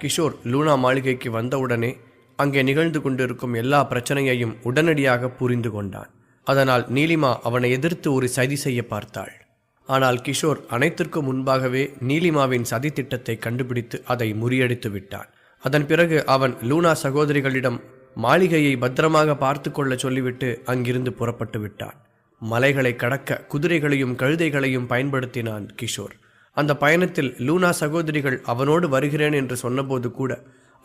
கிஷோர் லூனா மாளிகைக்கு வந்தவுடனே அங்கே நிகழ்ந்து கொண்டிருக்கும் எல்லா பிரச்சனையையும் உடனடியாக புரிந்து கொண்டான். அதனால் நீலிமா அவனை எதிர்த்து ஒரு சதி செய்ய பார்த்தாள். ஆனால் கிஷோர் அனைத்திற்கும் முன்பாகவே நீலிமாவின் சதி திட்டத்தை கண்டுபிடித்து அதை முறியடித்து விட்டான். அதன் பிறகு அவன் லூனா சகோதரிகளிடம் மாளிகையை பத்திரமாக பார்த்து கொள்ள சொல்லிவிட்டு அங்கிருந்து புறப்பட்டு விட்டான். மலைகளை கடக்க குதிரைகளையும் கழுதைகளையும் பயன்படுத்தினான் கிஷோர். அந்த பயணத்தில் லூனா சகோதரிகள் அவனோடு வருகிறேன் என்று சொன்னபோது கூட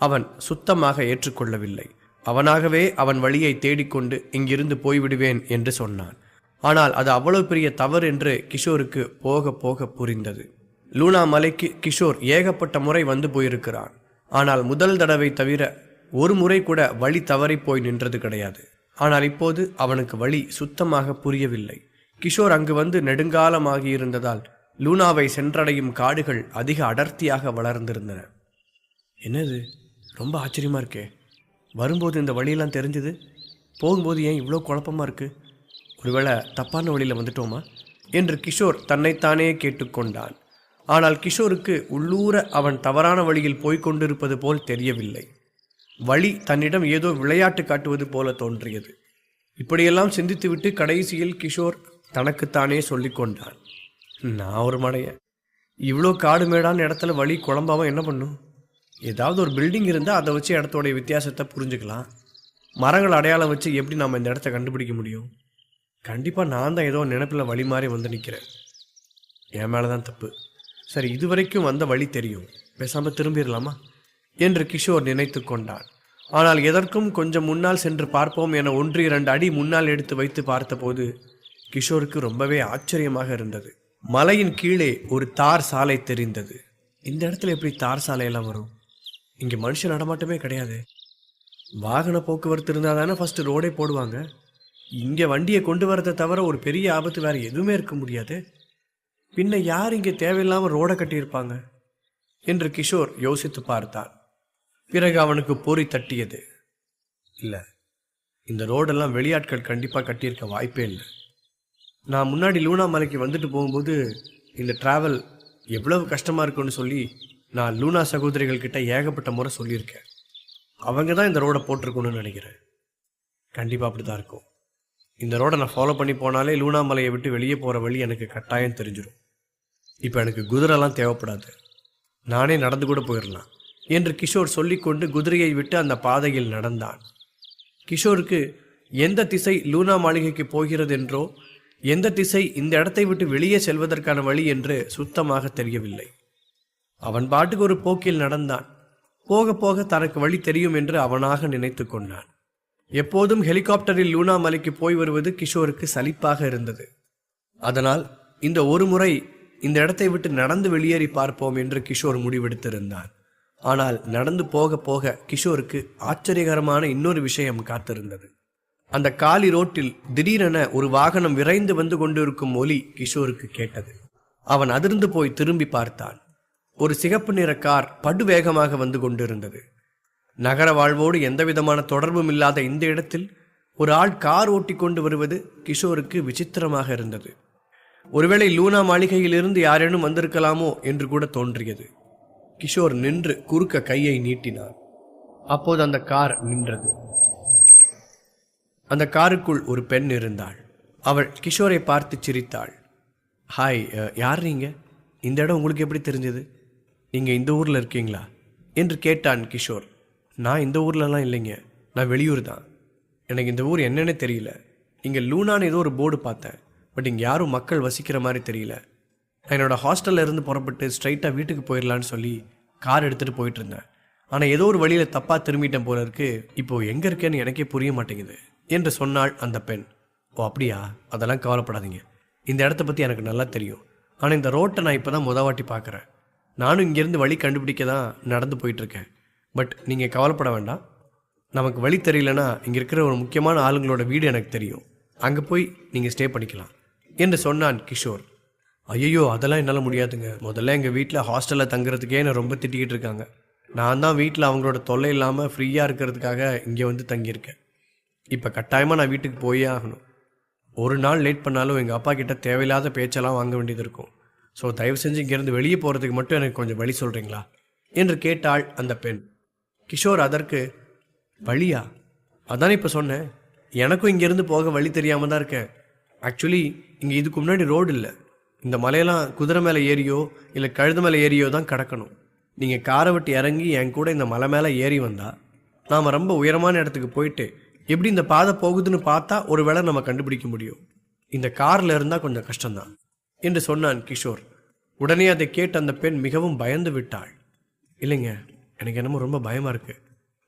அவன் சுத்தமாக ஏற்றுக்கொள்ளவில்லை. அவனாகவே அவன் வழியை தேடிக்கொண்டு இங்கிருந்து போய்விடுவேன் என்று சொன்னான். ஆனால் அது அவ்வளவு பெரிய தவறு என்று கிஷோருக்கு போக போக புரிந்தது. லூனா மலைக்கு கிஷோர் ஏகப்பட்ட முறை வந்து போயிருக்கிறான். ஆனால் முதல் தடவை தவிர ஒரு முறை கூட வழி தவறி போய் நின்றது கிடையாது. ஆனால் இப்போது அவனுக்கு வழி சுத்தமாக புரியவில்லை. கிஷோர் அங்கு வந்து நெடுங்காலமாகி இருந்ததால் லூனாவை சென்றடையும் காடுகள் அதிக அடர்த்தியாக வளர்ந்திருந்தன. என்னது, ரொம்ப ஆச்சரியமா இருக்கே. வரும்போது இந்த வழியெல்லாம் தெரிஞ்சுது, போகும்போது ஏன் இவ்வளோ குழப்பமா இருக்கு? ஒருவேளை தப்பான வழியில் வந்துட்டோமா என்று கிஷோர் தன்னைத்தானே கேட்டுக்கொண்டான். ஆனால் கிஷோருக்கு உள்ளூர அவன் தவறான வழியில் போய்கொண்டிருப்பது போல் தெரியவில்லை. வழி தன்னிடம் ஏதோ விளையாட்டு காட்டுவது போல தோன்றியது. இப்படியெல்லாம் சிந்தித்துவிட்டு கடைசியில் கிஷோர் தனக்குத்தானே சொல்லிக்கொண்டான், நான் ஒரு மடைய, இவ்வளோ காடு மேடான இடத்துல வழி குழம்பாமல் என்ன பண்ணும்? ஏதாவது ஒரு பில்டிங் இருந்தால் அதை வச்சு இடத்தோடைய வித்தியாசத்தை புரிஞ்சுக்கலாம். மரங்கள் அடையாளம் வச்சு எப்படி நம்ம இந்த இடத்த கண்டுபிடிக்க முடியும்? கண்டிப்பாக நான் தான் ஏதோ நினைப்பில் வழி மாறி வந்து நிற்கிறேன். என் மேலே தான் தப்பு. சரி, இதுவரைக்கும் வந்த வழி தெரியும், பேசாமல் திரும்பிடலாமா என்று கிஷோர் நினைத்து கொண்டான். ஆனால் எதற்கும் கொஞ்சம் முன்னால் சென்று பார்ப்போம் என 1-2 அடி முன்னால் எடுத்து வைத்து பார்த்தபோது கிஷோருக்கு ரொம்பவே ஆச்சரியமாக இருந்தது. மலையின் கீழே ஒரு தார் சாலை தெரிந்தது. இந்த இடத்துல எப்படி தார் சாலையெல்லாம் வரும்? இங்கே மனுஷ நடமாட்டமே கிடையாது. வாகன போக்குவரத்து இருந்தால் தானே ஃபஸ்ட்டு ரோடே போடுவாங்க. இங்கே வண்டியை கொண்டு வரதை தவிர ஒரு பெரிய ஆபத்து வேறு எதுவுமே இருக்க முடியாது. பின்ன யார் இங்கே தேவையில்லாமல் ரோடை கட்டியிருப்பாங்க என்று கிஷோர் யோசித்து பார்த்தான். பிறகு அவனுக்கு பொறி தட்டியது. இல்லை, இந்த ரோடெல்லாம் வெளியாட்கள் கண்டிப்பாக கட்டியிருக்க வாய்ப்பே இல்லை. நான் முன்னாடி லூனா மலைக்கு வந்துட்டு போகும்போது இந்த ட்ராவல் எவ்வளவு கஷ்டமாக இருக்குன்னு சொல்லி நான் லூனா சகோதரிகள் கிட்ட ஏகப்பட்ட முறை சொல்லியிருக்கேன். அவங்க தான் இந்த ரோடை போட்டிருக்கணும்னு நினைக்கிறேன். கண்டிப்பாக அப்படி தான் இருக்கும். இந்த ரோடை நான் ஃபாலோ பண்ணி போனாலே லூனா மலையை விட்டு வெளியே போகிற வழி எனக்கு கட்டாயம் தெரிஞ்சிடும். இப்போ எனக்கு குதிரைலாம் தேவைப்படாது, நானே நடந்து கூட போயிடலாம் என்று கிஷோர் சொல்லிக்கொண்டு குதிரையை விட்டு அந்த பாதையில் நடந்தான். கிஷோருக்கு எந்த திசை லூனா மாளிகைக்கு போகிறது என்றோ எந்த திசை இந்த இடத்தை விட்டு வெளியே செல்வதற்கான வழி என்று சுத்தமாக தெரியவில்லை. அவன் பாட்டுக்கு ஒரு போக்கில் நடந்தான். போக போக தனக்கு வழி தெரியும் என்று அவனாக நினைத்து கொண்டான். எப்போதும் ஹெலிகாப்டரில் லூனா மலைக்கு போய் வருவது கிஷோருக்கு சலிப்பாக இருந்தது. அதனால் இந்த ஒரு முறை இந்த இடத்தை விட்டு நடந்து வெளியேறி பார்ப்போம் என்று கிஷோர் முடிவெடுத்திருந்தான். ஆனால் நடந்து போக போக கிஷோருக்கு ஆச்சரியகரமான இன்னொரு விஷயம் காத்திருந்தது. அந்த காலி ரோட்டில் திடீரென ஒரு வாகனம் விரைந்து வந்து கொண்டிருக்கும் ஒலி கிஷோருக்கு கேட்டது. அவன் அதிர்ந்து போய் திரும்பி பார்த்தான். ஒரு சிகப்பு நிற கார் படுவேகமாக வந்து கொண்டிருந்தது. நகர வாழ்வோடு எந்தவிதமான தொடர்பும் இல்லாத இந்த இடத்தில் ஒரு ஆள் கார் ஓட்டி கொண்டு வருவது கிஷோருக்கு விசித்திரமாக இருந்தது. ஒருவேளை லூனா மாளிகையிலிருந்து யாரேனும் வந்திருக்கலாமோ என்று கூட தோன்றியது. கிஷோர் நின்று குறுக்க கையை நீட்டினான். அப்போது அந்த கார் நின்றது. அந்த காருக்குள் ஒரு பெண் இருந்தாள். அவள் கிஷோரை பார்த்து சிரித்தாள். ஹாய், யார் நீங்க? இந்த இடம் உங்களுக்கு எப்படி தெரிஞ்சது? நீங்கள் இந்த ஊரில் இருக்கீங்களா என்று கேட்டான் கிஷோர். நான் இந்த ஊர்லலாம் இல்லைங்க, நான் வெளியூர் தான். எனக்கு இந்த ஊர் என்னன்னே தெரியல. இங்கே லூனான்னு ஏதோ ஒரு போர்டு பார்த்தேன், பட் இங்கே யாரும் மக்கள் வசிக்கிற மாதிரி தெரியல. நான் என்னோடய ஹாஸ்டலில் இருந்து புறப்பட்டு ஸ்ட்ரைட்டாக வீட்டுக்கு போயிடலான்னு சொல்லி கார் எடுத்துகிட்டு போயிட்டு இருந்தேன். ஆனால் ஏதோ ஒரு வழியில் தப்பாக திரும்பிட்டேன் போல இருக்கு. இப்போது எங்கே இருக்கேன்னு எனக்கே புரிய மாட்டேங்குது என்று சொன்னாள் அந்த பெண். ஓ அப்படியா, அதெல்லாம் கவலைப்படாதீங்க. இந்த இடத்த பற்றி எனக்கு நல்லா தெரியும். ஆனால் இந்த ரோட்டை நான் இப்போ தான் வாட்டி பார்க்குறேன். நானும் இங்கேருந்து வழி கண்டுபிடிக்க தான் நடந்து போயிட்டுருக்கேன். பட் நீங்கள் கவலைப்பட வேண்டாம். நமக்கு வழி தெரியலனா இங்கே இருக்கிற ஒரு முக்கியமான ஆளுங்களோட வீடு எனக்கு தெரியும், அங்கே போய் நீங்கள் ஸ்டே பண்ணிக்கலாம் என்று சொன்னான் கிஷோர். ஐயோ, அதெல்லாம் என்னால் முடியாதுங்க. முதல்ல எங்கள் வீட்டில் ஹாஸ்டலில் தங்குறதுக்கே என்னை ரொம்ப திட்டிக்கிட்டு இருக்காங்க. நான் தான் வீட்டில் அவங்களோட தொல்லை இல்லாமல் ஃப்ரீயாக இருக்கிறதுக்காக இங்கே வந்து தங்கியிருக்கேன். இப்போ கட்டாயமாக நான் வீட்டுக்கு போயே ஆகணும். ஒரு நாள் லேட் பண்ணாலும் எங்கள் அப்பா கிட்ட தேவையில்லாத பேச்செல்லாம் வாங்க வேண்டியது இருக்கும். ஸோ தயவு செஞ்சு இங்கேருந்து வெளியே போகிறதுக்கு மட்டும் எனக்கு கொஞ்சம் வழி சொல்கிறீங்களா என்று கேட்டாள் அந்த பெண். கிஷோர் அதற்கு, வழியா? அதானே இப்போ சொன்னேன், எனக்கும் இங்கேருந்து போக வழி தெரியாமல் தான் இருக்கேன். ஆக்சுவலி இங்கே இதுக்கு முன்னாடி ரோடு இல்லை. இந்த மலையெல்லாம் குதிரை மேலே ஏறியோ இல்லை கழுது மேலே ஏறியோ தான் கடக்கணும். நீங்கள் காரை விட்டு இறங்கி என் கூட இந்த மலை மேலே ஏறி வந்தால் நாம் ரொம்ப உயரமான இடத்துக்கு போயிட்டு எப்படி இந்த பாதை போகுதுன்னு பார்த்தா ஒரு வேளை நம்ம கண்டுபிடிக்க முடியும். இந்த காரில் இருந்தால் கொஞ்சம் கஷ்டம்தான் என்று சொன்னான் கிஷோர். உடனே அதை கேட்டு அந்த பெண் மிகவும் பயந்து விட்டாள். இல்லைங்க, எனக்கு என்னமோ ரொம்ப பயமாக இருக்குது.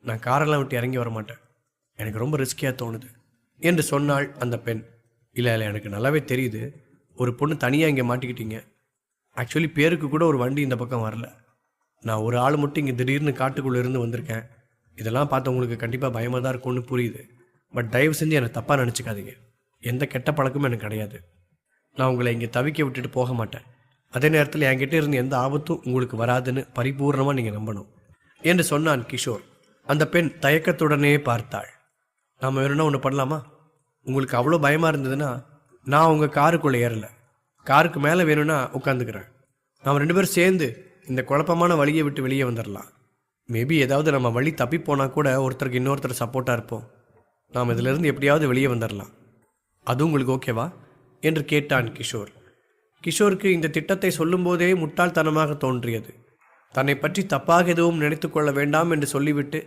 நான் காரெல்லாம் விட்டு இறங்கி வர மாட்டேன். எனக்கு ரொம்ப ரிஸ்கியாக தோணுது என்று சொன்னாள் அந்த பெண். இல்லை இல்லை, எனக்கு நல்லாவே தெரியுது. ஒரு பொண்ணு தனியாக இங்கே மாட்டிக்கிட்டீங்க. ஆக்சுவலி பேருக்கு கூட ஒரு வண்டி இந்த பக்கம் வரல. நான் ஒரு ஆள் மட்டும் இங்கே திடீர்னு காட்டுக்குள்ளே இருந்து வந்திருக்கேன். இதெல்லாம் பார்த்து உங்களுக்கு கண்டிப்பாக பயமாக தான் இருக்கும்னு புரியுது. பட் தயவு செஞ்சு என்னை தப்பாக நினச்சிக்காதீங்க. எந்த கெட்ட பழக்கமும் எனக்கு கிடையாது. நான் உங்களை இங்கே தவிக்க விட்டுட்டு போக மாட்டேன். அதே நேரத்தில் என்கிட்ட இருந்து எந்த ஆபத்தும் உங்களுக்கு வராதுன்னு பரிபூர்ணமாக நீங்கள் நம்பணும் என்று சொன்னான் கிஷோர். அந்த பெண் தயக்கத்துடனே பார்த்தாள். நாம் வேணும்னா ஒன்று பண்ணலாமா? உங்களுக்கு அவ்வளோ பயமாக இருந்ததுன்னா நான் உங்கள் காருக்குள்ளே ஏறலை, காருக்கு மேலே வேணும்னா உட்காந்துக்கிறேன். நாம் 2 பேரும் சேர்ந்து இந்த குழப்பமான வழியை விட்டு வெளியே வந்துடலாம். மேபி ஏதாவது நம்ம வழி தப்பி போனால் கூட ஒருத்தருக்கு இன்னொருத்தர் சப்போர்ட்டாக இருப்போம். நாம் இதிலிருந்து எப்படியாவது வெளியே வந்துடலாம். அது உங்களுக்கு ஓகேவா என்று கேட்டான் கிஷோர். கிஷோருக்கு இந்த திட்டத்தை சொல்லும்போதே முட்டாள்தனமாக தோன்றியது. தன்னை பற்றி தப்பாக எதுவும் நினைத்து கொள்ள வேண்டாம் என்று சொல்லிவிட்டு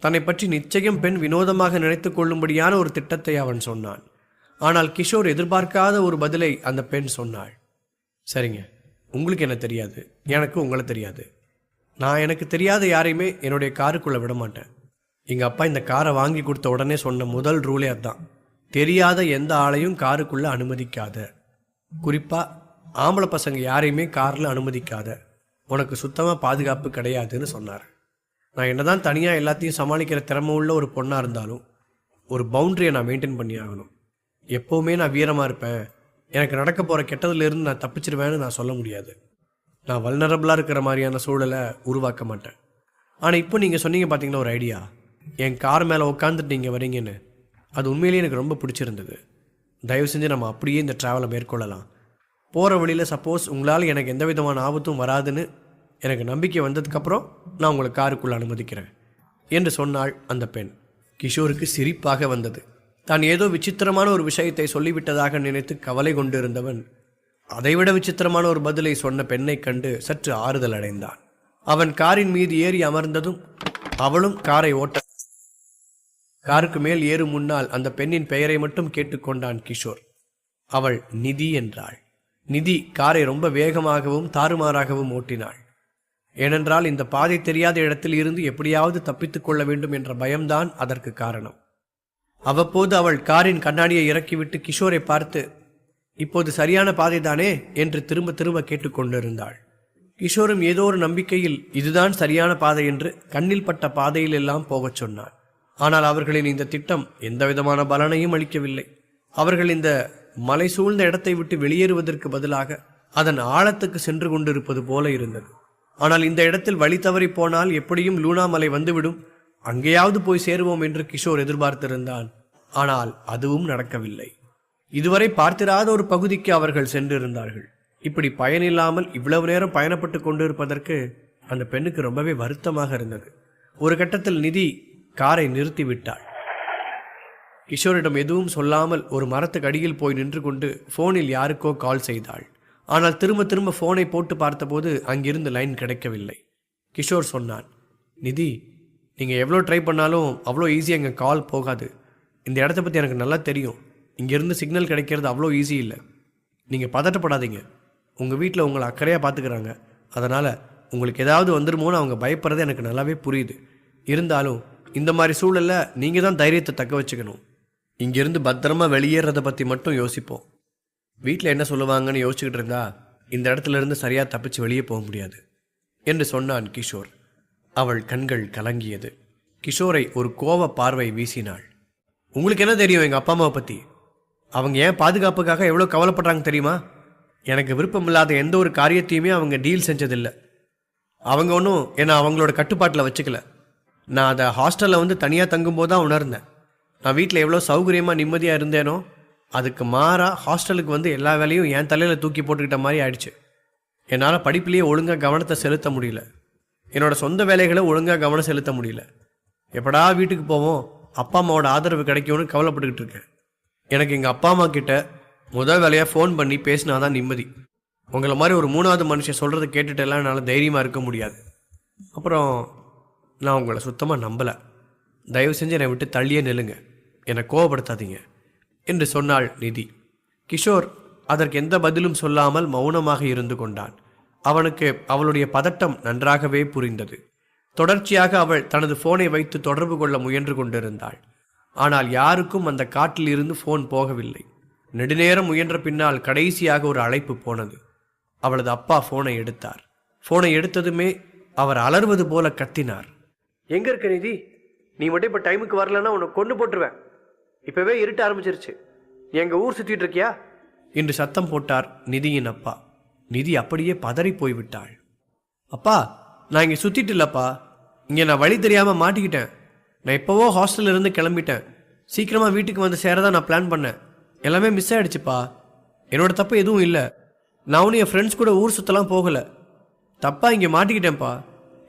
தன்னை பற்றி நிச்சயம் பெண் வினோதமாக நினைத்து கொள்ளும்படியான ஒரு திட்டத்தை அவன் சொன்னான். ஆனால் கிஷோர் எதிர்பார்க்காத ஒரு பதிலை அந்த பெண் சொன்னாள். சரிங்க, உங்களுக்கு என்ன தெரியாது, எனக்கு உங்களை தெரியாது. நான் எனக்கு தெரியாத யாரையுமே என்னுடைய காருக்குள்ளே விட மாட்டேன். எங்கள் அப்பா இந்த காரை வாங்கி கொடுத்த உடனே சொன்ன முதல் ரூலே அதுதான். தெரியாத எந்த ஆளையும் காருக்குள்ளே அனுமதிக்காத. குறிப்பாக ஆம்பளை பசங்க யாரையுமே காரில் அனுமதிக்காத. உனக்கு சுத்தமாக பாதுகாப்பு கிடையாதுன்னு சொன்னார். நான் என்னதான் தனியாக எல்லாத்தையும் சமாளிக்கிற திறமை உள்ள ஒரு பொண்ணாக இருந்தாலும் ஒரு பவுண்ட்ரியை நான் மெயின்டைன் பண்ணி ஆகணும். எப்போவுமே நான் வீரமாக இருப்பேன், எனக்கு நடக்க போகிற கெட்டதுலேருந்து நான் தப்பிச்சிருவேன்னு நான் சொல்ல முடியாது. நான் வல்னரபிளாக இருக்கிற மாதிரியான சூழலை உருவாக்க மாட்டேன். ஆனால் இப்போ நீங்கள் சொன்னீங்க பார்த்தீங்களா ஒரு ஐடியா, என் கார் மேலே உட்காந்துட்டு நீங்கள் வரீங்கன்னு, அது உண்மையிலேயே எனக்கு ரொம்ப பிடிச்சிருந்தது. தயவு செஞ்சு நம்ம அப்படியே இந்த ட்ராவலை மேற்கொள்ளலாம். போகிற வழியில் சப்போஸ் உங்களால் எனக்கு எந்த விதமான ஆபத்தும் வராதுன்னு எனக்கு நம்பிக்கை வந்ததுக்கப்புறம் நான் உங்களை காருக்குள்ளே அனுமதிக்கிறேன் என்று சொன்னாள் அந்த பெண். கிஷோருக்கு சிரிப்பாக வந்தது. தான் ஏதோ விசித்திரமான ஒரு விஷயத்தை சொல்லிவிட்டதாக நினைத்து கவலை கொண்டிருந்தவன் அதைவிட விசித்திரமான ஒரு பதிலை சொன்ன பெண்ணை கண்டு சற்று ஆறுதல் அடைந்தான். அவன் காரின் மீது ஏறி அமர்ந்ததும் அவளும் காரை ஓட்ட காருக்கு மேல் ஏறும் முன்னால் அந்த பெண்ணின் பெயரை மட்டும் கேட்டுக்கொண்டான் கிஷோர். அவள் நிதி என்றாள். நிதி காரை ரொம்ப வேகமாகவும் தாறுமாறாகவும் ஓட்டினாள். ஏனென்றால் இந்த பாதை தெரியாத இடத்தில் இருந்து எப்படியாவது தப்பித்துக் கொள்ள வேண்டும் என்ற பயம்தான் அதற்கு காரணம். அவ்வப்போது அவள் காரின் கண்ணாடியை இறக்கிவிட்டு கிஷோரை பார்த்து, இப்போது சரியான பாதை தானே என்று திரும்ப திரும்ப கேட்டுக்கொண்டிருந்தாள். கிஷோரும் ஏதோ ஒரு நம்பிக்கையில் இதுதான் சரியான பாதை என்று கண்ணில் பட்ட பாதையில் எல்லாம் போகச் சொன்னான். ஆனால் அவர்களின் இந்த திட்டம் எந்தவிதமான பலனையும் அளிக்கவில்லை. அவர்கள் இந்த மலை சூழ்ந்த இடத்தை விட்டு வெளியேறுவதற்கு பதிலாக அதன் ஆழத்துக்கு சென்று கொண்டிருப்பது போல இருந்தது. ஆனால் இந்த இடத்தில் வழி தவறி போனால் எப்படியும் லூனா மலை வந்துவிடும், அங்கேயாவது போய் சேருவோம் என்று கிஷோர் எதிர்பார்த்திருந்தான். ஆனால் அதுவும் நடக்கவில்லை. இதுவரை பார்த்திராத ஒரு பகுதிக்கு அவர்கள் சென்றிருந்தார்கள். இப்படி பயனில்லாமல் இவ்வளவு நேரம் பயணப்பட்டு கொண்டிருப்பதற்கு அந்த பெண்ணுக்கு ரொம்பவே வருத்தமாக இருந்தது. ஒரு கட்டத்தில் நிதி காரை நிறுத்திவிட்டாள். கிஷோரிடம் எதுவும் சொல்லாமல் ஒரு மரத்துக்கு அடியில் போய் நின்று கொண்டு ஃபோனில் யாருக்கோ கால் செய்தாள். ஆனால் திரும்ப திரும்ப ஃபோனை போட்டு பார்த்தபோது அங்கிருந்து லைன் கிடைக்கவில்லை. கிஷோர் சொன்னான், நிதி, நீங்கள் எவ்வளோ ட்ரை பண்ணாலும் அவ்வளோ ஈஸியாக எங்கள் கால் போகாது. இந்த இடத்த பற்றி எனக்கு நல்லா தெரியும். இங்கேருந்து சிக்னல் கிடைக்கிறது அவ்வளோ ஈஸி இல்லை. நீங்கள் பதட்டப்படாதீங்க. உங்கள் வீட்டில் உங்களை அக்கறையாக பார்த்துக்கிறாங்க. அதனால் உங்களுக்கு ஏதாவது வந்துருமோன்னு அவங்க பயப்படுறது எனக்கு நல்லாவே புரியுது. இருந்தாலும் இந்த மாதிரி சூழலில் நீங்கள் தான் தைரியத்தை தக்க வச்சுக்கணும். இங்கேருந்து பத்திரமா வெளியேறதை பற்றி மட்டும் யோசிப்போம். வீட்டில் என்ன சொல்லுவாங்கன்னு யோசிச்சுக்கிட்டு இருந்தா இந்த இடத்துல இருந்து சரியாக தப்பிச்சு வெளியே போக முடியாது என்று சொன்னான் கிஷோர். அவள் கண்கள் கலங்கியது. கிஷோரை ஒரு கோவ பார்வை வீசினாள். உங்களுக்கு என்ன தெரியும் எங்கள் அப்பா அம்மாவை பற்றி? அவங்க ஏன் பாதுகாப்புக்காக எவ்வளோ கவலைப்படுறாங்க தெரியுமா? எனக்கு விருப்பமில்லாத எந்த ஒரு காரியத்தையுமே அவங்க டீல் செஞ்சதில்லை. அவங்க ஒன்றும் என்னை அவங்களோட கட்டுப்பாட்டில் வச்சுக்கல. நான் அதை ஹாஸ்டலில் வந்து தனியாக தங்கும்போது தான் உணர்ந்தேன். நான் வீட்டில் எவ்வளோ சௌகரியமாக நிம்மதியாக இருந்தேனோ அதுக்கு மாறாக ஹாஸ்டலுக்கு வந்து எல்லா வேலையும் என் தலையில் தூக்கி போட்டுக்கிட்ட மாதிரி ஆயிடுச்சு. என்னால் படிப்பிலேயே ஒழுங்காக கவனத்தை செலுத்த முடியல. என்னோட சொந்த வேலைகளை ஒழுங்காக கவனம் செலுத்த முடியல. எப்படா வீட்டுக்கு போவோம், அப்பா அம்மாவோட ஆதரவு கிடைக்கும்னு கவலைப்பட்டுக்கிட்டு இருக்கேன். எனக்கு எங்கள் அப்பா அம்மா கிட்ட முதல் வேலையாக ஃபோன் பண்ணி பேசினாதான் நிம்மதி. உங்களை மாதிரி ஒரு 3வது மனுஷன் சொல்கிறத கேட்டுட்டெல்லாம் என்னால் தைரியமாக இருக்க முடியாது. அப்புறம் நான் உங்களை சுத்தமாக நம்பலை. தயவு செஞ்சு என்னை விட்டு தள்ளியே நில்லுங்க, என்னை கோவப்படுத்தாதீங்க என்று சொன்னாள் நிதி. கிஷோர் அதற்கு எந்த பதிலும் சொல்லாமல் மௌனமாக இருந்து கொண்டான். அவனுக்கு அவளுடைய பதட்டம் நன்றாகவே புரிந்தது. தொடர்ச்சியாக அவள் தனது ஃபோனை வைத்து தொடர்பு கொள்ள முயன்று கொண்டிருந்தாள். ஆனால் யாருக்கும் அந்த காட்டில் இருந்து ஃபோன் போகவில்லை. நெடுநேரம் முயன்ற பின்னால் கடைசியாக ஒரு அழைப்பு போனது. அவளது அப்பா ஃபோனை எடுத்தார். ஃபோனை எடுத்ததுமே அவர் அலறுவது போல கத்தினார். எங்க இருக்க நிதி? நீ மட்டும் இப்போ டைமுக்கு வரலன்னா உன்னை கொண்டு போட்டுருவேன். இப்பவே இருட்ட ஆரம்பிச்சிருச்சு. நீ எங்க ஊர் சுத்திட்டு இருக்கியா என்று சத்தம் போட்டார் நிதியின் அப்பா. நிதி அப்படியே பதறி போய்விட்டாள். அப்பா, நான் இங்கே சுத்திட்டு இல்லப்பா, இங்கே நான் வழி தெரியாமல் மாட்டிக்கிட்டேன். நான் எப்போவோ ஹாஸ்டல்ல இருந்து கிளம்பிட்டேன். சீக்கிரமாக வீட்டுக்கு வந்து சேரதான் நான் பிளான் பண்ணேன். எல்லாமே மிஸ் ஆகிடுச்சுப்பா. என்னோட தப்பு எதுவும் இல்லை. நான் ஒன்றும் என் ஃப்ரெண்ட்ஸ் கூட ஊர் சுற்றலாம் போகலை. தப்பாக இங்கே மாட்டிக்கிட்டேன்ப்பா.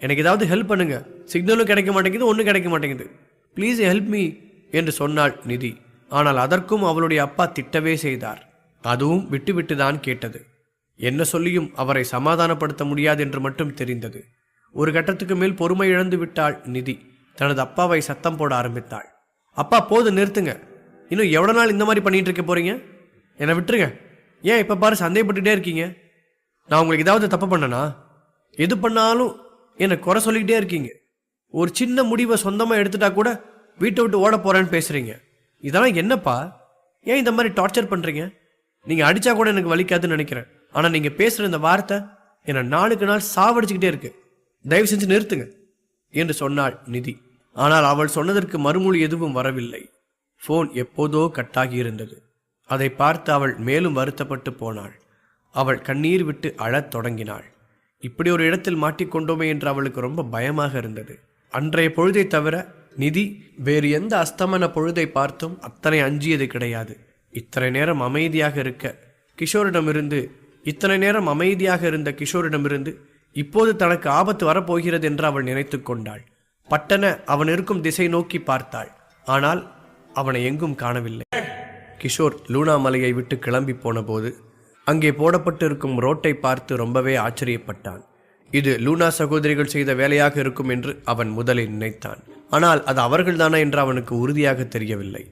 எனக்கு ஏதாவது ஹெல்ப் பண்ணுங்க. சிக்னலும் கிடைக்க மாட்டேங்குது, ஒன்றும் கிடைக்க மாட்டேங்குது. ப்ளீஸ் ஹெல்ப் மீ என்று சொன்னாள் நிதி. ஆனால் அதற்கும் அவளுடைய அப்பா திட்டவே செய்தார். அதுவும் விட்டு விட்டு தான் கேட்டது. என்ன சொல்லியும் அவரை சமாதானப்படுத்த முடியாது என்று மட்டும் தெரிந்தது. ஒரு கட்டத்துக்கு மேல் பொறுமை இழந்து விட்டாள் நிதி. தனது அப்பாவை சத்தம் போட ஆரம்பித்தாள். அப்பா, போது நிறுத்துங்க. இன்னும் எவ்வளோ நாள் இந்த மாதிரி பண்ணிட்டு இருக்க போறீங்க? என்னை விட்டுருங்க. ஏன் இப்போ பாரு சந்தேகப்பட்டுட்டே இருக்கீங்க? நான் உங்களுக்கு ஏதாவது தப்பு பண்ணனா? எது பண்ணாலும் என்னை குறை சொல்லிக்கிட்டே இருக்கீங்க. ஒரு சின்ன முடிவை சொந்தமாக எடுத்துட்டா கூட வீட்டை விட்டு ஓட போறேன்னு பேசுறீங்க. இதெல்லாம் என்னப்பா? ஏன் இந்த மாதிரி டார்ச்சர் பண்ணுறீங்க? நீங்கள் அடித்தா கூட எனக்கு வலிக்காதுன்னு நினைக்கிறேன். ஆனால் நீங்கள் பேசுகிற இந்த வார்த்தை என்னை நாளுக்கு நாள் சாவடிச்சுக்கிட்டே இருக்கு. தயவு செஞ்சு நிறுத்துங்க என்று சொன்னாள் நிதி. ஆனால் அவள் சொன்னதற்கு மறுமொழி எதுவும் வரவில்லை. ஃபோன் எப்போதோ கட்டாகி இருந்தது. அதை பார்த்து அவள் மேலும் வருத்தப்பட்டு போனாள். அவள் கண்ணீர் விட்டு அழத் தொடங்கினாள். இப்படி ஒரு இடத்தில் மாட்டிக்கொண்டோமே என்று அவளுக்கு ரொம்ப பயமாக இருந்தது. அன்றைய பொழுதை தவிர நிதி வேறு எந்த அஸ்தமன பொழுதை பார்த்தும் அத்தனை அஞ்சியது கிடையாது. இத்தனை நேரம் அமைதியாக இருந்த கிஷோரிடமிருந்து இப்போது தனக்கு ஆபத்து வரப்போகிறது என்று அவள் நினைத்து கொண்டாள். பட்டன அவன் இருக்கும் திசை நோக்கி பார்த்தாள். ஆனால் அவனை எங்கும் காணவில்லை. கிஷோர் லூனா மலையை விட்டு கிளம்பி போன போது அங்கே போடப்பட்டிருக்கும் ரோட்டை பார்த்து ரொம்பவே ஆச்சரியப்பட்டான். இது லூனா சகோதரிகள் செய்த வேலையாக இருக்கும் என்று அவன் முதலில் நினைத்தான். ஆனால் அது அவர்கள்தானா என்று அவனுக்கு உறுதியாக தெரியவில்லை.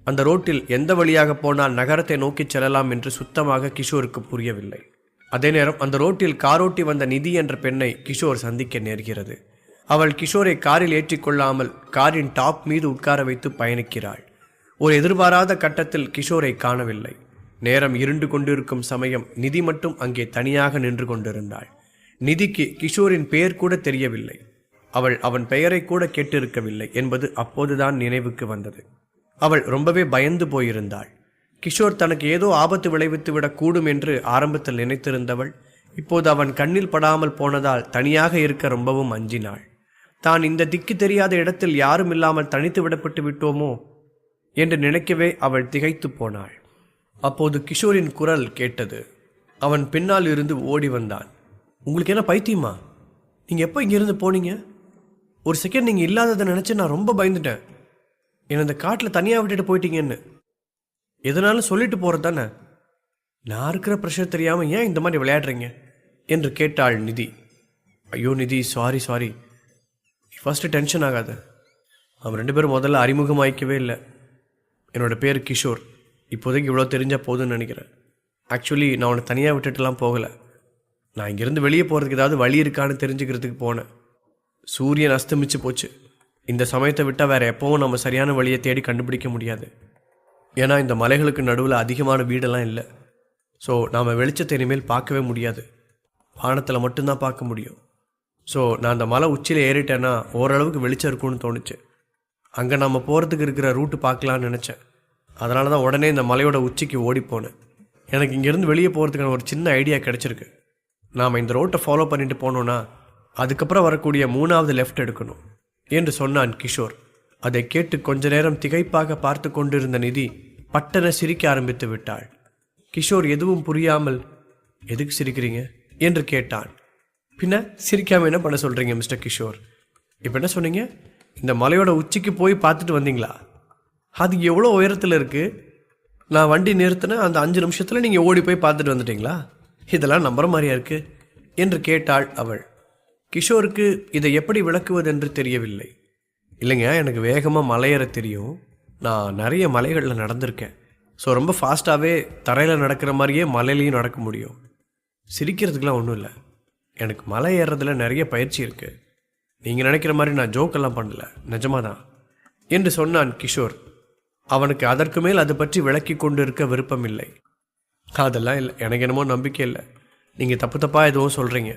அந்த ரோட்டில் எந்த வழியாக போனால் நகரத்தை நோக்கி செல்லலாம் என்று சுத்தமாக கிஷோருக்கு புரியவில்லை. அதே நேரம் அந்த ரோட்டில் காரோட்டி வந்த நிதி என்ற பெண்ணை கிஷோர் சந்திக்க நேர்கிறது. அவள் கிஷோரை காரில் ஏற்றிக்கொள்ளாமல் காரின் டாப் மீது உட்கார வைத்து பயணிக்கிறாள். ஒரு எதிர்பாராத கட்டத்தில் கிஷோரை காணவில்லை. நேரம் இருண்டு கொண்டிருக்கும் சமயம் நிதி மட்டும் அங்கே தனியாக நின்று கொண்டிருந்தாள். நிதிக்கு கிஷோரின் பெயர் கூட தெரியவில்லை. அவள் அவன் பெயரை கூட கேட்டிருக்கவில்லை என்பது அப்போதுதான் நினைவுக்கு வந்தது. அவள் ரொம்பவே பயந்து போயிருந்தாள். கிஷோர் தனக்கு ஏதோ ஆபத்து விளைவித்து விடக்கூடும் என்று ஆரம்பத்தில் நினைத்திருந்தவள் இப்போது அவன் கண்ணில் படாமல் போனதால் தனியாக இருக்க ரொம்பவும் அஞ்சினாள். தான் இந்த திக்கு தெரியாத இடத்தில் யாரும் இல்லாமல் தனித்து விடப்பட்டு விட்டோமோ என்று நினைக்கவே அவள் திகைத்து போனாள். அப்போது கிஷோரின் குரல் கேட்டது. அவன் பின்னால் இருந்து ஓடி வந்தான். உங்களுக்கு என்ன பைத்தியமா? நீங்கள் எப்போ இங்கிருந்து போனீங்க? ஒரு செகண்ட் நீங்கள் இல்லாததை நினச்சி நான் ரொம்ப பயந்துட்டேன். என்னை இந்த காட்டில் தனியாக விட்டுட்டு போயிட்டீங்கன்னு. எதனாலும் சொல்லிட்டு போகிறது தானே. நான் இருக்கிற ப்ரெஷர் தெரியாமல் ஏன் இந்த மாதிரி விளையாடுறீங்க என்று கேட்டாள் நிதி. ஐயோ நிதி, சாரி. ஃபஸ்ட்டு டென்ஷன் ஆகாத. அவன் 2 பேரும் முதல்ல அறிமுகமாயிக்கவே இல்லை. என்னோடய பேர் கிஷோர். இப்போதைக்கு இவ்வளோ தெரிஞ்சால் போதுன்னு நினைக்கிறேன். ஆக்சுவலி நான் உன்னை தனியாக விட்டுட்டுலாம் போகலை. நான் இங்கேருந்து வெளியே போகிறதுக்கு ஏதாவது வழி இருக்கான்னு தெரிஞ்சுக்கிறதுக்கு போனேன். சூரியன் அஸ்தமிச்சு போச்சு. இந்த சமயத்தை விட்டால் வேறு எப்போவும் நம்ம சரியான வழியை தேடி கண்டுபிடிக்க முடியாது. ஏன்னா இந்த மலைகளுக்கு நடுவில் அதிகமான வீடெல்லாம் இல்லை. ஸோ நாம் வெளிச்சத்தை இனிமேல் பார்க்கவே முடியாது. வானத்தில் மட்டும்தான் பார்க்க முடியும். ஸோ நான் அந்த மலை உச்சியில் ஏறிட்டேன்னா ஓரளவுக்கு வெளிச்சம் இருக்கும்னு தோணுச்சு. அங்கே நம்ம போகிறதுக்கு இருக்கிற ரூட்டு பார்க்கலான்னு நினச்சேன். அதனால தான் உடனே இந்த மலையோட உச்சிக்கு ஓடிப்போனேன். எனக்கு இங்கேருந்து வெளியே போகிறதுக்கான ஒரு சின்ன ஐடியா கிடச்சிருக்கு. நாம் இந்த ரோட்டை ஃபாலோ பண்ணிட்டு போனோன்னா அதுக்கப்புறம் வரக்கூடிய 3வது லெஃப்ட் எடுக்கணும் என்று சொன்னான் கிஷோர். அதை கேட்டு கொஞ்ச நேரம் திகைப்பாக பார்த்து கொண்டிருந்த நிதி பட்டன சிரிக்க ஆரம்பித்து விட்டாள். கிஷோர் எதுவும் புரியாமல், எதுக்கு சிரிக்கிறீங்க என்று கேட்டான். பின்ன சிரிக்காமல் என்ன பண்ண சொல்கிறீங்க மிஸ்டர் கிஷோர்? இப்போ என்ன சொன்னீங்க? இந்த மலையோட உச்சிக்கு போய் பார்த்துட்டு வந்தீங்களா? அது எவ்வளோ உயரத்தில் இருக்குது? நான் வண்டி நிறுத்தின அந்த 5 நிமிஷத்தில் நீங்கள் ஓடி போய் பார்த்துட்டு வந்துட்டீங்களா? இதெல்லாம் நம்புற மாதிரியா இருக்குது என்று கேட்டாள் அவள். கிஷோருக்கு இதை எப்படி விளக்குவதென்று தெரியவில்லை. இல்லைங்க, எனக்கு வேகமாக மலையேற தெரியும். நான் நிறைய மலைகளில் நடந்திருக்கேன். ஸோ ரொம்ப ஃபாஸ்ட்டாகவே தரையில் நடக்கிற மாதிரியே மலையிலையும் நடக்க முடியும். சிரிக்கிறதுக்கெலாம் ஒன்றும் இல்லை. எனக்கு மலை ஏறுறதுல நிறைய பயிற்சி இருக்குது. நீங்கள் நினைக்கிற மாதிரி நான் ஜோக்கெல்லாம் பண்ணல, நிஜமாக தான் என்று சொன்னான் கிஷோர். அவனுக்கு அதற்கு மேல் அது பற்றி விளக்கி கொண்டு இருக்க விருப்பம் இல்லை. அதெல்லாம் இல்லை, எனக்கு என்னமோ நம்பிக்கை இல்லை. நீங்கள் தப்பாக எதுவும் சொல்கிறீங்க.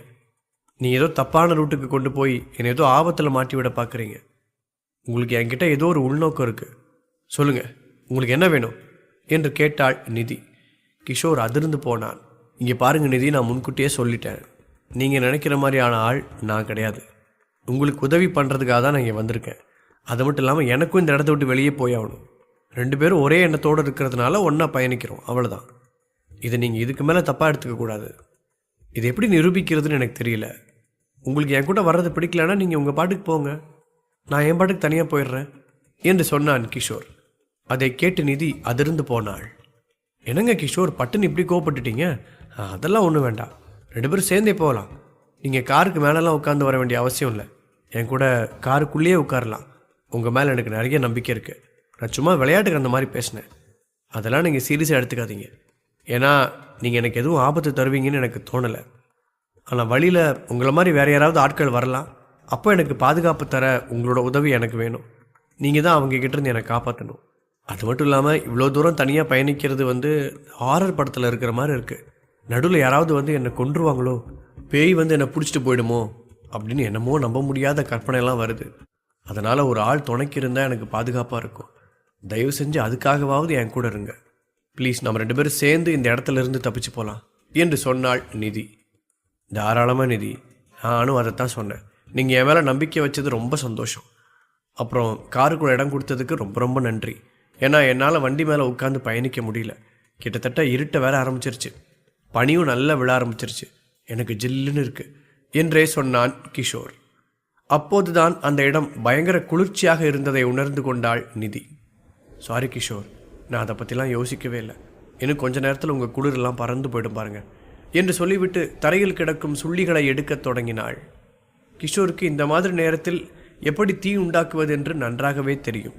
நீ ஏதோ தப்பான ரூட்டுக்கு கொண்டு போய் என்னை ஏதோ ஆபத்தில் மாட்டி விட பார்க்குறீங்க. உங்களுக்கு என்கிட்ட ஏதோ ஒரு உள்நோக்கம் இருக்குது. சொல்லுங்கள், உங்களுக்கு என்ன வேணும் என்று கேட்டாள் நிதி. கிஷோர் அதிர்ந்து போனான். இங்கே பாருங்கள் நிதி, நான் முன்கூட்டியே சொல்லிட்டேன். நீங்கள் நினைக்கிற மாதிரியான ஆள் நான் கிடையாது. உங்களுக்கு உதவி பண்ணுறதுக்காக தான் நான் இங்கே வந்திருக்கேன். அது மட்டும் இல்லாமல் எனக்கும் இந்த இடத்த விட்டு வெளியே போய் ஆகணும். 2 பேரும் ஒரே எண்ணத்தோடு இருக்கிறதுனால ஒன்றா பயணிக்கிறோம், அவ்வளோதான். இதை நீங்கள் இதுக்கு மேலே தப்பாக எடுத்துக்கக்கூடாது. இது எப்படி நிரூபிக்கிறதுன்னு எனக்கு தெரியல. உங்களுக்கு என் கூட வர்றது பிடிக்கலன்னா நீங்கள் உங்கள் பாட்டுக்கு போங்க, நான் என் பாட்டுக்கு தனியாக போயிடுறேன் என்று சொன்னான் கிஷோர். அதை கேட்டு நிதி அதிர்ந்து போனாள். என்னங்க கிஷோர், பட்டுன்னு இப்படி கோவப்பட்டுட்டீங்க? அதெல்லாம் ஒன்றும் வேண்டாம், 2 பேரும் சேர்ந்தே போகலாம். நீங்கள் காருக்கு மேலெல்லாம் உட்காந்து வர வேண்டிய அவசியம் இல்லை. என் கூட காருக்குள்ளேயே உட்காரலாம். உங்கள் மேலே எனக்கு நிறைய நம்பிக்கை இருக்குது. நான் சும்மா விளையாட்டுக்கு அந்த மாதிரி பேசினேன். அதெல்லாம் நீங்கள் சீரியஸாக எடுத்துக்காதீங்க. ஏன்னா நீங்கள் எனக்கு எதுவும் ஆபத்து தருவீங்கன்னு எனக்கு தோணலை. ஆனால் வழியில் உங்களை மாதிரி வேறு யாராவது ஆட்கள் வரலாம். அப்போ எனக்கு பாதுகாப்பு தர உங்களோட உதவி எனக்கு வேணும். நீங்கள் தான் அவங்கக்கிட்டேருந்து என்னை காப்பாற்றணும். அது மட்டும் இல்லாமல் இவ்வளோ தூரம் தனியாக பயணிக்கிறது ஹாரர் படத்தில் இருக்கிற மாதிரி இருக்குது. நடுவில் யாராவது என்னை கொன்றுவாங்களோ, பேய் என்னை பிடிச்சிட்டு போயிடுமோ அப்படின்னு என்னமோ நம்ப முடியாத கற்பனைலாம் வருது. அதனால் ஒரு ஆள் துணைக்கு இருந்தால் எனக்கு பாதுகாப்பாக இருக்கும். தயவு செஞ்சு அதுக்காகவாவது என் கூட இருங்க ப்ளீஸ். நம்ம 2 பேரும் சேர்ந்து இந்த இடத்துல இருந்து தப்பிச்சு போகலாம் என்று சொன்னாள் நிதி. தாராளமாக நிதி, நானும் அதைத்தான் சொன்னேன். நீங்கள் என் மேலே நம்பிக்கை வச்சது ரொம்ப சந்தோஷம். அப்புறம் காருக்குள்ள இடம் கொடுத்ததுக்கு ரொம்ப ரொம்ப நன்றி. ஏன்னா என்னால் வண்டி மேலே உட்காந்து பயணிக்க முடியல. கிட்டத்தட்ட இருட்ட வேற ஆரம்பிச்சிருச்சு. பனியும் நல்லா விழ ஆரம்பிச்சிருச்சு. எனக்கு ஜில்லுன்னு இருக்குது என்றே சொன்னான் கிஷோர். அப்போதுதான் அந்த இடம் பயங்கர குளிர்ச்சியாக இருந்ததை உணர்ந்து கொண்டாள் நிதி. சாரி கிஷோர், நான் அதை பற்றிலாம் யோசிக்கவே இல்லை. இன்னும் கொஞ்ச நேரத்தில் உங்கள் குளிரெல்லாம் பறந்து போயிடும் பாருங்கள் என்று சொல்லிவிட்டு தரையில் கிடக்கும் சுள்ளிகளை எடுக்கத் தொடங்கினாள். கிஷோருக்கு இந்த மாதிரி நேரத்தில் எப்படி தீ உண்டாக்குவது என்று நன்றாகவே தெரியும்.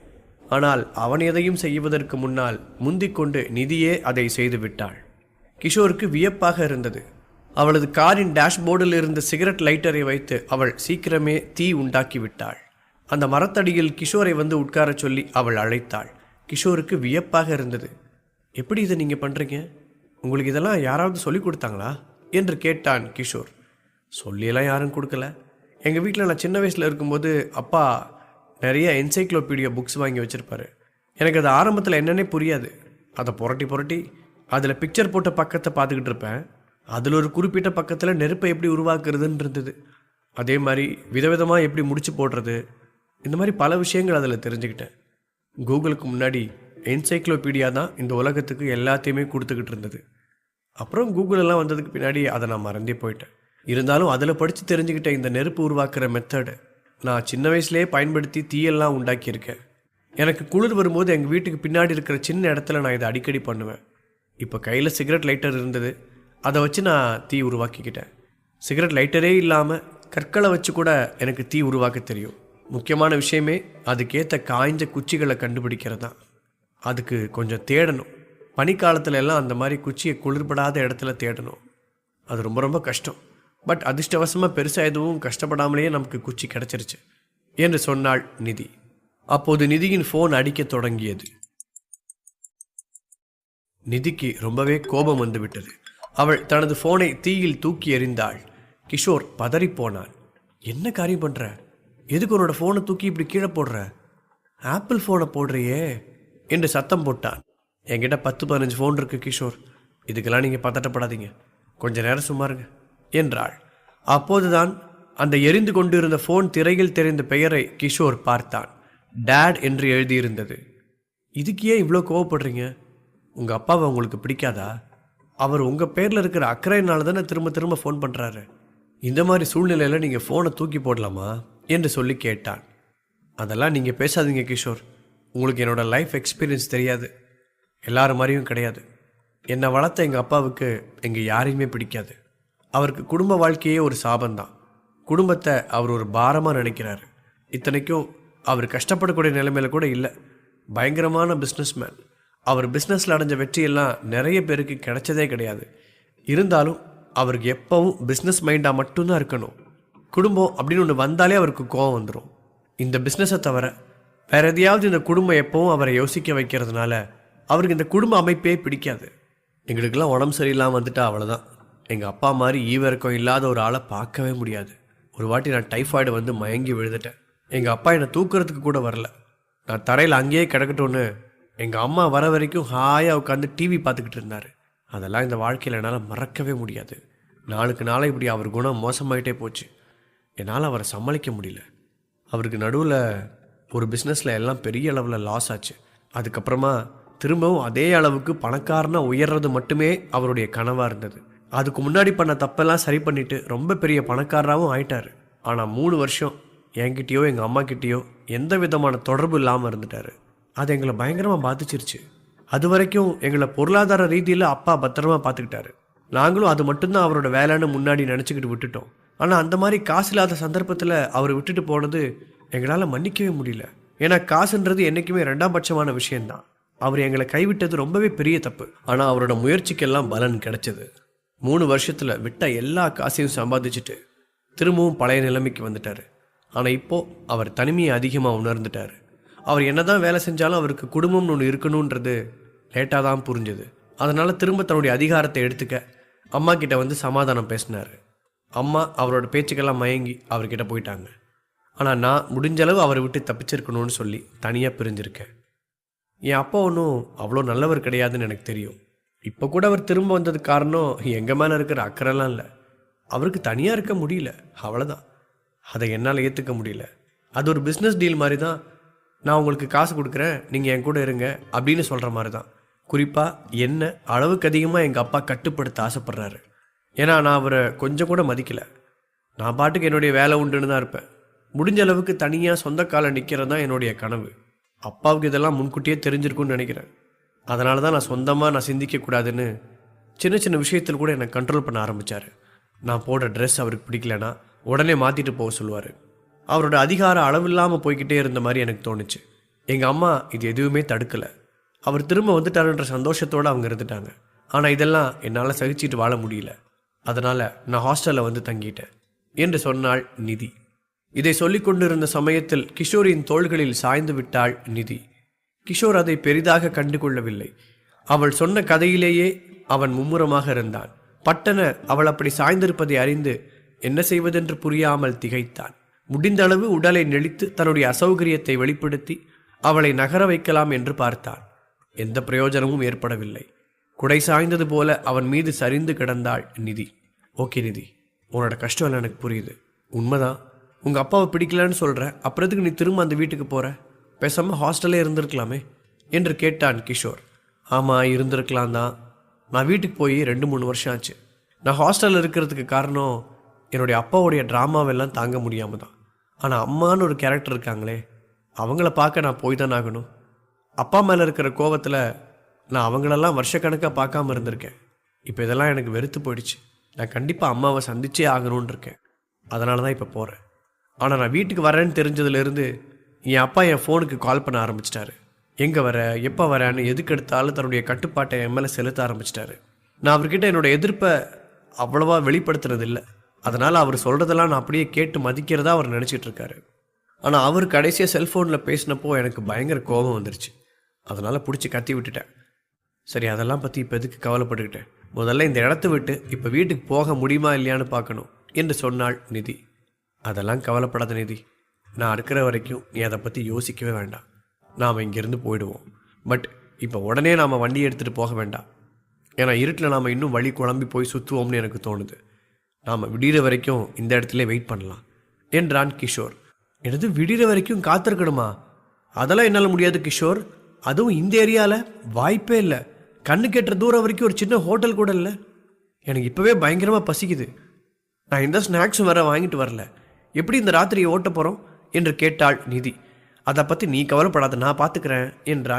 ஆனால் அவன் எதையும் செய்வதற்கு முன்னால் முந்திக்கொண்டு நிதியே அதை செய்துவிட்டாள். கிஷோருக்கு வியப்பாக இருந்தது. அவளது காரின் டேஷ்போர்டில் இருந்த சிகரெட் லைட்டரை வைத்து அவள் சீக்கிரமே தீ உண்டாக்கி விட்டாள். அந்த மரத்தடியில் கிஷோரை உட்காரச் சொல்லி அவள் அழைத்தாள். கிஷோருக்கு வியப்பாக இருந்தது. எப்படி இதை நீங்கள் பண்ணுறீங்க? உங்களுக்கு இதெல்லாம் யாராவது சொல்லி கொடுத்தாங்களா என்று கேட்டான் கிஷோர். சொல்லியெல்லாம் யாரும் கொடுக்கல. எங்கள் வீட்டில் நான் சின்ன வயசில் இருக்கும்போது அப்பா நிறைய என்சைக்ளோபீடியா புக்ஸ் வாங்கி வச்சுருப்பாரு. எனக்கு அது ஆரம்பத்தில் என்னென்னே புரியாது. அதை புரட்டி அதில் பிக்சர் போட்ட பக்கத்தை பார்த்துக்கிட்டு இருப்பேன். அதில் ஒரு குறிப்பிட்ட பக்கத்தில் நெருப்பை எப்படி உருவாக்குறதுன்னு இருந்தது. அதே மாதிரி விதவிதமாக எப்படி முடிச்சு போடுறது, இந்த மாதிரி பல விஷயங்கள் அதில் தெரிஞ்சுக்கிட்டேன். கூகுளுக்கு முன்னாடி என்சைக்ளோபீடியா தான் இந்த உலகத்துக்கு எல்லாத்தையுமே கொடுத்துக்கிட்டு இருந்தது. அப்புறம் கூகுளெல்லாம் வந்ததுக்கு பின்னாடி அதை நான் மறந்தே போயிட்டேன். இருந்தாலும் அதில் படித்து தெரிஞ்சுக்கிட்ட இந்த நெருப்பு உருவாக்குற மெத்தடு நான் சின்ன வயசுலேயே பயன்படுத்தி தீயெல்லாம் உண்டாக்கியிருக்கேன். எனக்கு குளிர் வரும்போது எங்கள் வீட்டுக்கு பின்னாடி இருக்கிற சின்ன இடத்துல நான் இதை அடிக்கடி பண்ணுவேன். இப்போ கையில் சிகரெட் லைட்டர் இருந்தது, அதை வச்சு நான் தீ உருவாக்கிக்கிட்டேன். சிகரெட் லைட்டரே இல்லாமல் கற்களை வச்சு கூட எனக்கு தீ உருவாக்க தெரியும். முக்கியமான விஷயமே அதுக்கேற்ற காய்ஞ்ச குச்சிகளை கண்டுபிடிக்கிறது தான். அதுக்கு கொஞ்சம் தேடணும். பனிக்காலத்துல எல்லாம் அந்த மாதிரி குச்சியை குளிர்படாத இடத்துல தேடணும். அது ரொம்ப ரொம்ப கஷ்டம். பட் அதிர்ஷ்டவசமாக பெருசாக எதுவும் கஷ்டப்படாமலேயே நமக்கு குச்சி கிடச்சிருச்சு என்று சொன்னாள் நிதி. அப்போது நிதியின் ஃபோன் அடிக்க தொடங்கியது. நிதிக்கு ரொம்பவே கோபம் வந்துவிட்டது. அவள் தனது ஃபோனை தீயில் தூக்கி எறிந்தாள். கிஷோர் பதறிப்போனான். என்ன காரியம் பண்ணுற? எதுக்கு உன்னோட ஃபோனை தூக்கி இப்படி கீழே போடுற? ஆப்பிள் ஃபோனை போடுறியே என்று சத்தம் போட்டான். என்கிட்ட 10-15 ஃபோன் இருக்குது கிஷோர், இதுக்கெல்லாம் நீங்கள் பதட்டப்படாதீங்க, கொஞ்ச நேரம் சும்மா இருங்க என்றாள். அப்போதுதான் அந்த எரிந்து கொண்டிருந்த ஃபோன் திரையில் தெரிந்த பெயரை கிஷோர் பார்த்தான். டேட் என்று எழுதியிருந்தது. இதுக்கு ஏன் இவ்வளோ கோவப்படுறீங்க? உங்கள் அப்பாவை உங்களுக்கு பிடிக்காதா? அவர் உங்கள் பேரில் இருக்கிற அக்கறையினால தானே திரும்ப திரும்ப ஃபோன் பண்ணுறாரு. இந்த மாதிரி சூழ்நிலையில் நீங்கள் ஃபோனை தூக்கி போடலாமா என்று சொல்லி கேட்டான். அதெல்லாம் நீங்கள் பேசாதீங்க கிஷோர். உங்களுக்கு என்னோடய லைஃப் எக்ஸ்பீரியன்ஸ் தெரியாது. எல்லாரும் மாதிரியும் கிடையாது. என்னை வளர்த்த எங்கள் அப்பாவுக்கு எங்கள் யாரையுமே பிடிக்காது. அவருக்கு குடும்ப வாழ்க்கையே ஒரு சாபந்தான். குடும்பத்தை அவர் ஒரு பாரமாக நினைக்கிறாரு. இத்தனைக்கும் அவர் கஷ்டப்படக்கூடிய நிலைமையில கூட இல்லை. பயங்கரமான பிஸ்னஸ்மேன். அவர் பிஸ்னஸில் அடைஞ்ச வெற்றியெல்லாம் நிறைய பேருக்கு கிடைச்சதே கிடையாது. இருந்தாலும் அவருக்கு எப்போவும் பிஸ்னஸ் மைண்டாக மட்டும்தான் இருக்கணும். குடும்பம் அப்படின்னு ஒன்று வந்தாலே அவருக்கு கோவம் வந்துடும். இந்த பிஸ்னஸை தவிர வேறு எதையாவது இந்த குடும்பம் எப்போவும் அவரை யோசிக்க வைக்கிறதுனால அவருக்கு இந்த குடும்ப அமைப்பே பிடிக்காது. எங்களுக்கெல்லாம் உடம்பு சரியில்லாமல் வந்துட்டா அவ்வளோதான். எங்கள் அப்பா மாதிரி ஈவரக்கம் இல்லாத ஒரு ஆளை பார்க்கவே முடியாது. ஒரு வாட்டி நான் டைஃபாய்டு வந்து மயங்கி விழுந்துட்டேன். எங்கள் அப்பா என்னை தூக்குறதுக்கு கூட வரல. நான் தரையில் அங்கேயே கிடக்கட்டும்னு எங்கள் அம்மா வர வரைக்கும் ஹாயாக உட்காந்து டிவி பார்த்துக்கிட்டு இருந்தார். அதெல்லாம் இந்த வாழ்க்கையில் என்னால் மறக்கவே முடியாது. நாளுக்கு நாளை இப்படி அவர் குணம் மோசமாயிட்டே போச்சு. என்னால் அவரை சமாளிக்க முடியல. அவருக்கு நடுவில் ஒரு பிஸ்னஸில் எல்லாம் பெரிய அளவில் லாஸ் ஆச்சு. அதுக்கப்புறமா திரும்பவும் அதே அளவுக்கு பணக்காரனாக உயர்றது மட்டுமே அவருடைய கனவாக இருந்தது. அதுக்கு முன்னாடி பண்ண தப்பெல்லாம் சரி பண்ணிவிட்டு ரொம்ப பெரிய பணக்காரராகவும் ஆயிட்டார். ஆனால் 3 வருஷம் என்கிட்டயோ எங்கள் அம்மா கிட்டேயோ எந்த விதமான தொடர்பு இல்லாமல் இருந்துட்டார். அது எங்களை பயங்கரமாக பாதிச்சிருச்சு. அது வரைக்கும் எங்களை பொருளாதார ரீதியில் அப்பா பத்திரமா பார்த்துக்கிட்டாரு. நாங்களும் அது மட்டும்தான் அவரோட வேலைன்னு முன்னாடி நினச்சிக்கிட்டு விட்டுட்டோம். ஆனால் அந்த மாதிரி காசு இல்லாத சந்தர்ப்பத்தில் அவர் விட்டுட்டு போனது எங்களால் மன்னிக்கவே முடியல. ஏன்னா காசுன்றது என்றைக்குமே 2ஆம் பட்சமான விஷயந்தான். அவர் எங்களை கைவிட்டது ரொம்பவே பெரிய தப்பு. ஆனால் அவரோட முயற்சிக்கெல்லாம் பலன் கிடைச்சது. 3 வருஷத்தில் விட்ட எல்லா காசையும் சம்பாதிச்சுட்டு திரும்பவும் பழைய நிலைமைக்கு வந்துட்டார். ஆனால் இப்போது அவர் தனிமையை அதிகமாக உணர்ந்துட்டார். அவர் என்னதான் வேலை செஞ்சாலும் அவருக்கு குடும்பம்னு ஒன்று இருக்கணுன்றது லேட்டாக தான் புரிஞ்சுது. அதனால் திரும்ப தன்னுடைய அதிகாரத்தை எடுத்துக்க அம்மா கிட்ட வந்து சமாதானம் பேசினார். அம்மா அவரோட பேச்சுக்கெல்லாம் மயங்கி அவர்கிட்ட போயிட்டாங்க. ஆனால் நான் முடிஞ்சளவு அவரை விட்டு தப்பிச்சிருக்கணும்னு சொல்லி தனியாக பிரிஞ்சிருக்கேன். என் அப்பா ஒன்றும் அவ்வளோ நல்லவர் கிடையாதுன்னு எனக்கு தெரியும். இப்போ கூட அவர் திரும்ப வந்ததுக்கு காரணம் எங்கள் மேலே இருக்கிற அக்கறைலாம் இல்லை. அவருக்கு தனியாக இருக்க முடியல, அவ்வளோதான். அதை என்னால் ஏற்றுக்க முடியல. அது ஒரு பிஸ்னஸ் டீல் மாதிரி தான். நான் உங்களுக்கு காசு கொடுக்குறேன், நீங்கள் என் கூட இருங்க அப்படின்னு சொல்கிற மாதிரி தான். குறிப்பாக என்ன அளவுக்கு அதிகமாக எங்கள் அப்பா கட்டுப்படுத்த ஆசைப்பட்றாரு. ஏன்னா நான் அவரை கொஞ்சம் கூட மதிக்கலை. நான் பாட்டுக்கு என்னுடைய வேலை உண்டுன்னு தான் இருப்பேன். முடிஞ்ச அளவுக்கு தனியாக சொந்த காலை நிற்கிறது தான் என்னுடைய கனவு. அப்பாவுக்கு இதெல்லாம் முன்கூட்டியே தெரிஞ்சிருக்குன்னு நினைக்கிறேன். அதனால தான் நான் சொந்தமாக சிந்திக்கக்கூடாதுன்னு சின்ன சின்ன விஷயத்தில் கூட என்னை கண்ட்ரோல் பண்ண ஆரம்பித்தார். நான் போடுற ட்ரெஸ் அவருக்கு பிடிக்கலன்னா உடனே மாற்றிட்டு போக சொல்லுவார். அவரோட அதிகாரம் அளவில்லாமல் போய்கிட்டே இருந்த மாதிரி எனக்கு தோணுச்சு. எங்கள் அம்மா இது எதுவுமே தடுக்கலை. அவர் திரும்ப வந்துட்டாருன்ற சந்தோஷத்தோடு அவங்க இருந்துட்டாங்க. ஆனால் இதெல்லாம் என்னால் சகிச்சிட்டு வாழ முடியல. அதனால் நான் ஹாஸ்டலில் வந்து தங்கிட்டேன் என்று சொன்னாள் நிதி. இதை சொல்லிக் கொண்டிருந்த சமயத்தில் கிஷோரின் தோள்களில் சாய்ந்து விட்டாள் நிதி. கிஷோர் அதை பெரிதாக கண்டு கொள்ளவில்லை. அவள் சொன்ன கதையிலேயே அவன் மும்முரமாக இருந்தான். பட்டன அவள் அப்படி சாய்ந்திருப்பதை அறிந்து என்ன செய்வதென்று புரியாமல் திகைத்தான். முடிந்த அளவு உடலை நெளித்து தன்னுடைய அசௌகரியத்தை வெளிப்படுத்தி அவளை நகர வைக்கலாம் என்று பார்த்தான். எந்த பிரயோஜனமும் ஏற்படவில்லை. குடை சாய்ந்தது போல அவன் மீது சரிந்து கிடந்தாள் நிதி. ஓகே நிதி, உன்னோட கஷ்டம் எனக்கு புரியுது. உண்மைதான், உங்கள் அப்பாவை பிடிக்கலன்னு சொல்கிற. அப்புறத்துக்கு நீ திரும்ப அந்த வீட்டுக்கு போகிற? பேசாமல் ஹாஸ்டல்லே இருந்திருக்கலாமே என்று கேட்டான் கிஷோர். ஆமாம், இருந்திருக்கலாம் தான். நான் வீட்டுக்கு போய் 2-3 வருஷம் ஆச்சு. நான் ஹாஸ்டலில் இருக்கிறதுக்கு காரணம் என்னுடைய அப்பாவுடைய ட்ராமாவெல்லாம் தாங்க முடியாமல் தான். ஆனால் அம்மான்னு ஒரு கேரக்டர் இருக்காங்களே, அவங்கள பார்க்க நான் போய் தான் ஆகணும். அப்பா மேலே இருக்கிற கோவத்தில் நான் அவங்களெல்லாம் வருஷக்கணக்காக பார்க்காம இருந்திருக்கேன். இப்போ இதெல்லாம் எனக்கு வெறுத்து போயிடுச்சு. நான் கண்டிப்பாக அம்மாவை சந்திச்சே ஆகணும்னு இருக்கேன். அதனால தான் இப்போ போகிறேன். ஆனால் நான் வீட்டுக்கு வரேன்னு தெரிஞ்சதுலேருந்து என் அப்பா என் ஃபோனுக்கு கால் பண்ண ஆரம்பிச்சிட்டாரு. எங்கே வர, எப்போ வரேன்னு எதுக்கு எடுத்தாலும் தன்னுடைய கட்டுப்பாட்டை என் மேலே செலுத்த ஆரம்பிச்சிட்டாரு. நான் அவர்கிட்ட என்னோடய எதிர்ப்பை அவ்வளோவா வெளிப்படுத்துறது இல்லை. அதனால் அவர் சொல்கிறதெல்லாம் நான் அப்படியே கேட்டு மதிக்கிறதா அவர் நினச்சிட்டு இருக்காரு. ஆனால் அவர் கடைசியாக செல்ஃபோனில் பேசினப்போ எனக்கு பயங்கர கோபம் வந்துருச்சு. அதனால் பிடிச்சி கத்தி விட்டுட்டேன். சரி, அதெல்லாம் பற்றி இப்போ எதுக்கு கவலைப்பட்டுக்கிட்டேன். முதல்ல இந்த இடத்த விட்டு இப்போ வீட்டுக்கு போக முடியுமா இல்லையான்னு பார்க்கணும் என்று சொன்னாள் நிதி. அதெல்லாம் கவலைப்படாத நிதி, நான் இருக்கிற வரைக்கும் நீ அதை பற்றி யோசிக்கவே வேண்டாம். நாம் இங்கேருந்து போயிடுவோம். பட் இப்போ உடனே நாம் வண்டியை எடுத்துகிட்டு போக வேண்டாம். ஏன்னா இருட்டில் நாம் இன்னும் வழி குழம்பி போய் சுற்றுவோம்னு எனக்கு தோணுது. நாம் விடிகிற வரைக்கும் இந்த இடத்துல வெயிட் பண்ணலாம் என்றான் கிஷோர். எனது விடிகிற வரைக்கும் காத்திருக்கணுமா? அதெல்லாம் என்னால் முடியாது கிஷோர். அதுவும் இந்த ஏரியாவில் வாய்ப்பே இல்லை. கண்ணு கெட்டுற தூரம் வரைக்கும் ஒரு சின்ன ஹோட்டல் கூட இல்லை. எனக்கு இப்போவே பயங்கரமாக பசிக்குது. நான் எந்த ஸ்நாக்ஸும் வேற வாங்கிட்டு வரல. எப்படி இந்த ராத்திரியை ஓட்ட போகிறோம் என்று கேட்டாள் நிதி. அதை பற்றி நீ கவலைப்படாத, நான் பார்த்துக்கிறேன் என்றான்